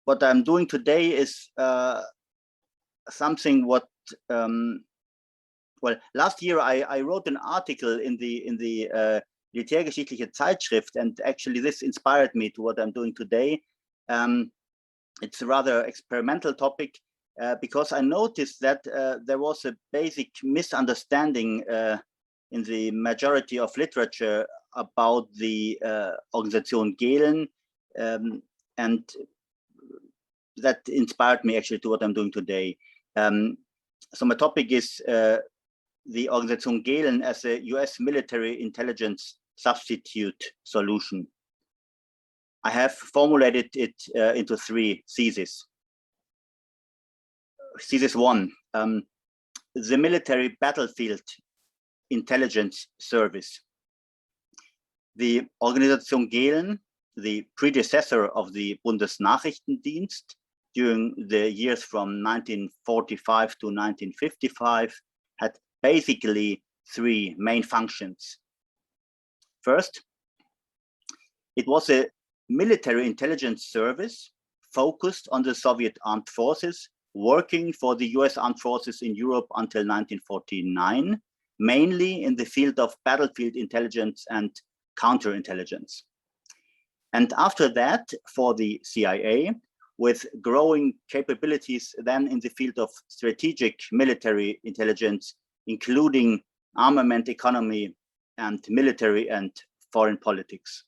what I'm doing today is something what well, last year I wrote an article in the Militärgeschichtliche Zeitschrift, and actually this inspired me to what I'm doing today. It's a rather experimental topic because I noticed that there was a basic misunderstanding in the majority of literature about the Organisation Gehlen, and that inspired me actually to what I'm doing today. So my topic is the Organisation Gehlen as a US military intelligence substitute solution. I have formulated it into 3 theses. Thesis 1, the military battlefield intelligence service. The Organisation Gehlen, the predecessor of the Bundesnachrichtendienst during the years from 1945 to 1955, had basically 3 main functions. First, it was a military intelligence service focused on the Soviet armed forces, working for the US armed forces in Europe until 1949, mainly in the field of battlefield intelligence and counterintelligence. And after that, for the CIA, with growing capabilities then in the field of strategic military intelligence, including armament economy and military and foreign politics.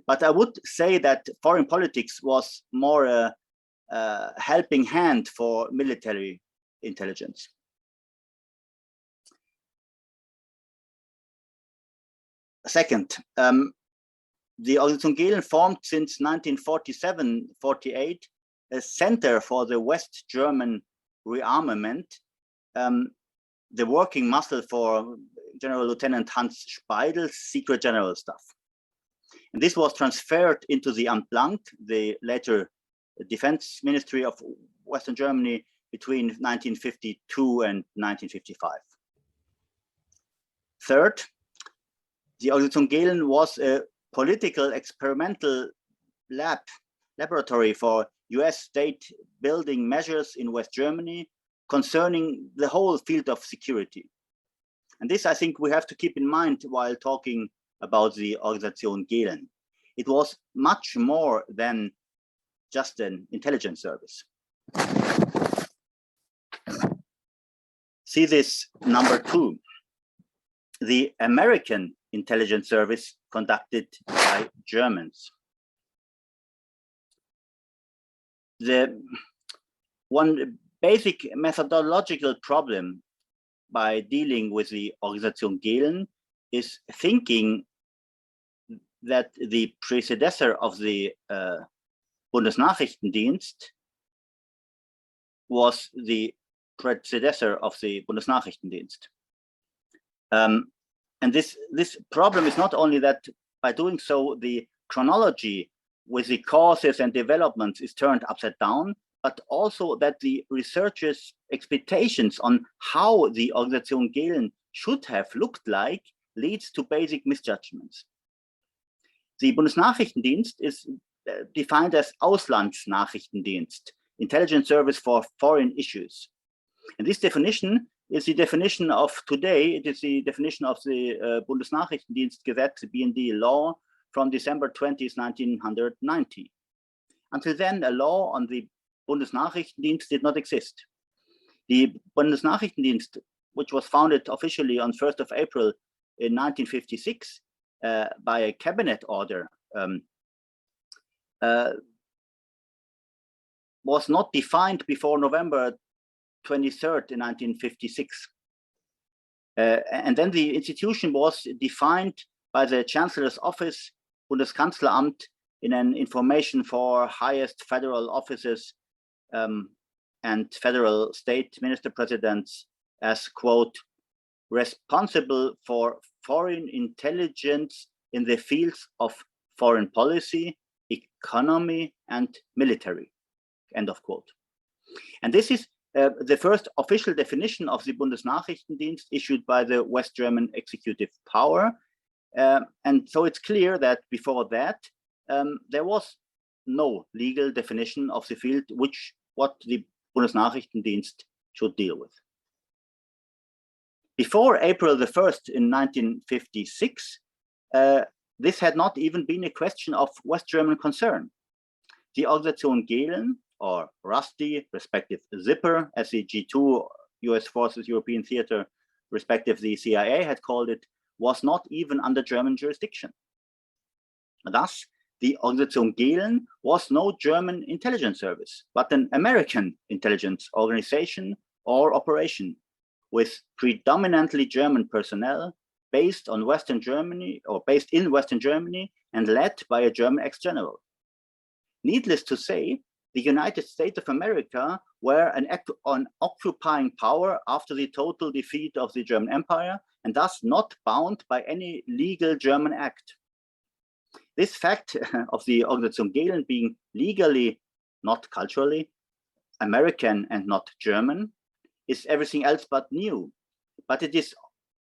But I would say that foreign politics was more a helping hand for military intelligence. Second, the Organisation Gehlen formed since 1947-48 a center for the West German rearmament, the working muscle for General Lieutenant Hans Speidel's secret general staff. And this was transferred into the Amt Blank, the later Defense Ministry of Western Germany, between 1952 and 1955. Third, the Organisation Gehlen was a political experimental laboratory for US state building measures in West Germany concerning the whole field of security. And this, I think, we have to keep in mind while talking about the Organisation Gehlen. It was much more than just an intelligence service. See this number 2, the American intelligence service conducted by Germans. The one basic methodological problem by dealing with the Organisation Gehlen is thinking that the predecessor of the Bundesnachrichtendienst was the predecessor of the Bundesnachrichtendienst. And this problem is not only that by doing so, the chronology with the causes and developments is turned upside down, but also that the researchers' expectations on how the Organisation Gehlen should have looked like leads to basic misjudgments. The Bundesnachrichtendienst is defined as Auslandsnachrichtendienst, intelligence service for foreign issues. And this definition is the definition of today. It is the definition of the Bundesnachrichtendienstgesetz, the BND law, from December 20th, 1990. Until then, a law on the Bundesnachrichtendienst did not exist. The Bundesnachrichtendienst, which was founded officially on 1st of April in 1956 by a cabinet order, was not defined before November 23rd in 1956. And then the institution was defined by the Chancellor's Office, Bundeskanzleramt, in an information for highest federal officers and federal state minister presidents as, quote, responsible for foreign intelligence in the fields of foreign policy, economy, and military, end of quote. And this is the first official definition of the Bundesnachrichtendienst issued by the West German executive power. And so it's clear that before that, there was no legal definition of the field what the Bundesnachrichtendienst should deal with. Before April the 1st in 1956, this had not even been a question of West German concern. The Organisation Gehlen, or Rusty, respective Zipper, as the G2 US Forces European Theater, respective the CIA had called it, was not even under German jurisdiction. Thus, the Organisation Gehlen was no German intelligence service, but an American intelligence organization or operation with predominantly German personnel based in Western Germany and led by a German ex-general. Needless to say, the United States of America were an occupying power after the total defeat of the German Empire, and thus not bound by any legal German act. This fact of the Organisation Gehlen being legally, not culturally, American and not German is everything else but new, but it is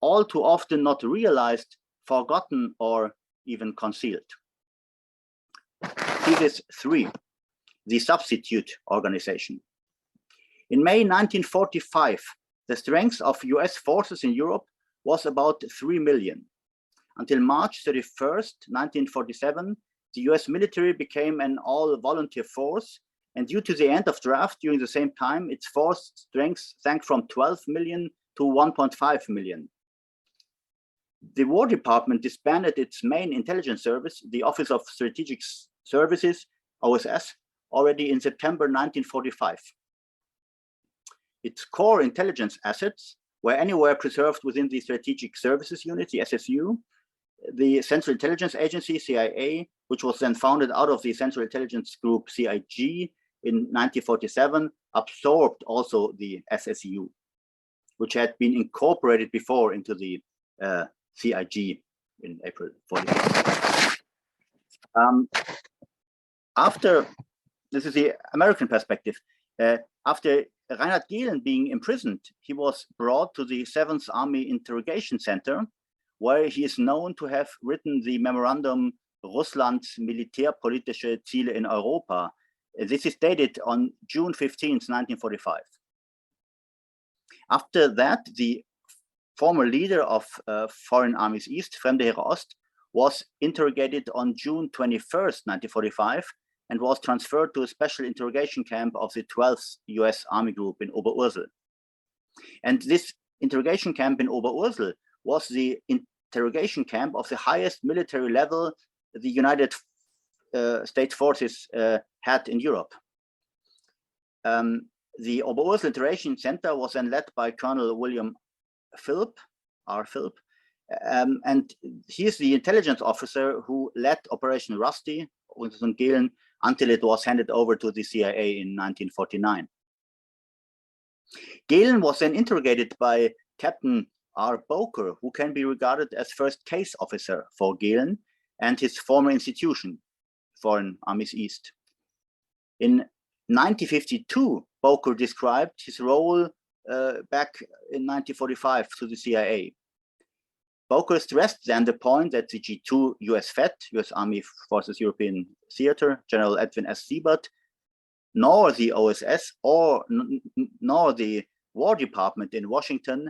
all too often not realized, forgotten, or even concealed. Thesis 3, the substitute organization. In May 1945, the strength of US forces in Europe was about 3 million. Until March 31st, 1947, the US military became an all-volunteer force, and due to the end of draft during the same time, its force strength sank from 12 million to 1.5 million. The War Department disbanded its main intelligence service, the Office of Strategic Services, OSS, already in September 1945. Its core intelligence assets were anywhere preserved within the Strategic Services Unit, the SSU, the Central Intelligence Agency, CIA, which was then founded out of the Central Intelligence Group, CIG, in 1947, absorbed also the SSU, which had been incorporated before into the CIG in April 1945. After, this is the American perspective, after Reinhard Gehlen being imprisoned, he was brought to the 7th Army Interrogation Center, where he is known to have written the memorandum Russlands militärpolitische Ziele in Europa. This is dated on June 15th, 1945. After that, the former leader of Foreign Armies East, Fremde Heere Ost, was interrogated on June 21st, 1945, and was transferred to a special interrogation camp of the 12th US Army Group in Oberursel. And this interrogation camp in Oberursel was the interrogation camp of the highest military level the United States forces had in Europe. The Oberursel Interrogation Center was then led by Colonel William R. Philp, and he is the intelligence officer who led Operation Rusty, Organisation Gehlen, until it was handed over to the CIA in 1949. Gehlen was then interrogated by Captain R. Boker, who can be regarded as first case officer for Gehlen and his former institution, Foreign Armies East. In 1952, Boker described his role back in 1945 to the CIA. Boker stressed then the point that the G2 US FET, US Army Forces European Theater, General Edwin S. Siebert, nor the OSS nor the War Department in Washington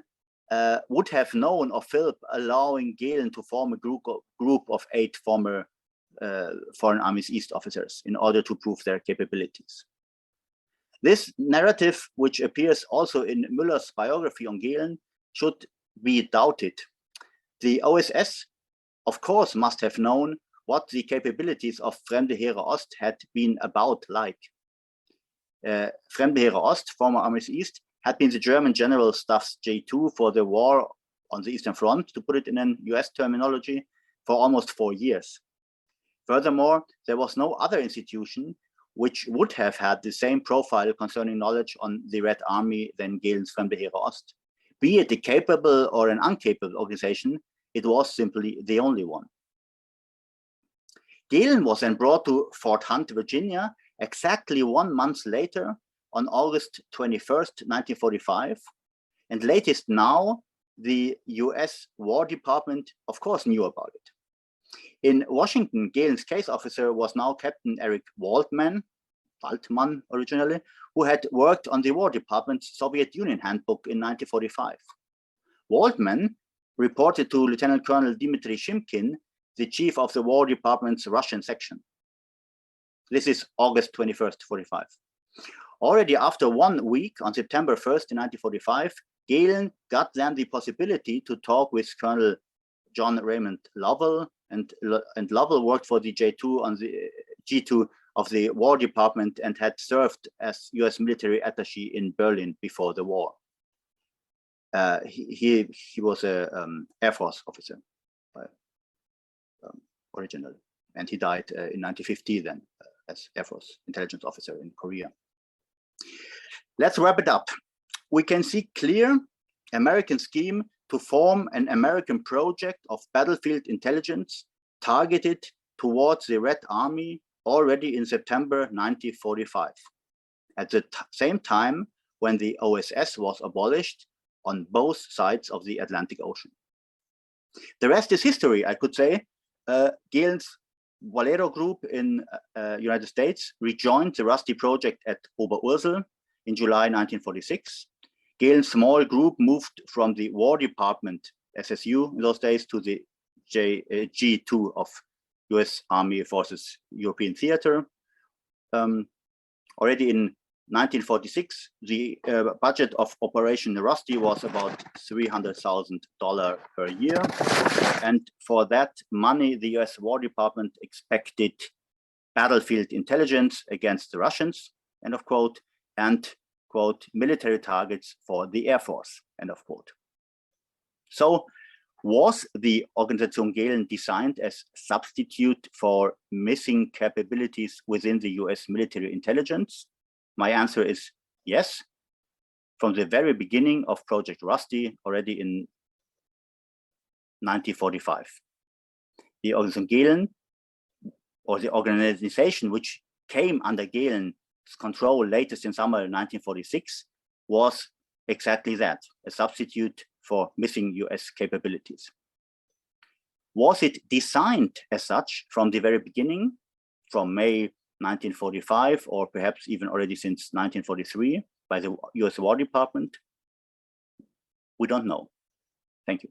would have known of Philp allowing Gehlen to form a group of 8 former Foreign Armies East officers in order to prove their capabilities. This narrative, which appears also in Müller's biography on Gehlen, should be doubted. The OSS, of course, must have known what the capabilities of Fremde Heere Ost had been about like. Fremde Heere Ost, former Armies East, had been the German General Staff's J2 for the war on the Eastern Front, to put it in an US terminology, for almost 4 years. Furthermore, there was no other institution which would have had the same profile concerning knowledge on the Red Army than Gehlen's Fremde Heere Ost. Be it a capable or an incapable organization, it was simply the only one. Gehlen was then brought to Fort Hunt, Virginia, exactly 1 month later, on August 21st, 1945. And latest now, the US War Department, of course, knew about it. In Washington, Gehlen's case officer was now Captain Eric Waldman originally, who had worked on the War Department's Soviet Union handbook in 1945. Waldman reported to Lieutenant Colonel Dmitry Shimkin, the chief of the War Department's Russian section. This is August 21st, 45. Already after 1 week, on September 1st in 1945, Gehlen got then the possibility to talk with Colonel John Raymond Lovell, and Lovell worked for the J2 on the G2 of the War Department and had served as US military attaché in Berlin before the war. He was an Air Force officer originally, and he died in 1950 then as Air Force intelligence officer in Korea. Let's wrap it up. We can see clear American scheme to form an American project of battlefield intelligence targeted towards the Red Army already in September 1945, at the same time when the OSS was abolished on both sides of the Atlantic Ocean. The rest is history, I could say. Gehlen's Valero group in United States rejoined the Rusty project at Oberursel in July 1946. Gehlen's small group moved from the War Department, SSU in those days, to the G2 of US Army Forces European Theater. Already in 1946, the budget of Operation Rusty was about $300,000 per year. And for that money, the US War Department expected battlefield intelligence against the Russians, end of quote, and quote, military targets for the Air Force, end of quote. So was the Organisation Gehlen designed as substitute for missing capabilities within the US military intelligence? My answer is yes. From the very beginning of Project Rusty, already in 1945. The Organisation Gehlen, or the organization which came under Gehlen's control latest in summer 1946, was exactly that, a substitute for missing US capabilities. Was it designed as such from the very beginning, from May 1945, or perhaps even already since 1943 by the US War Department? We don't know. Thank you.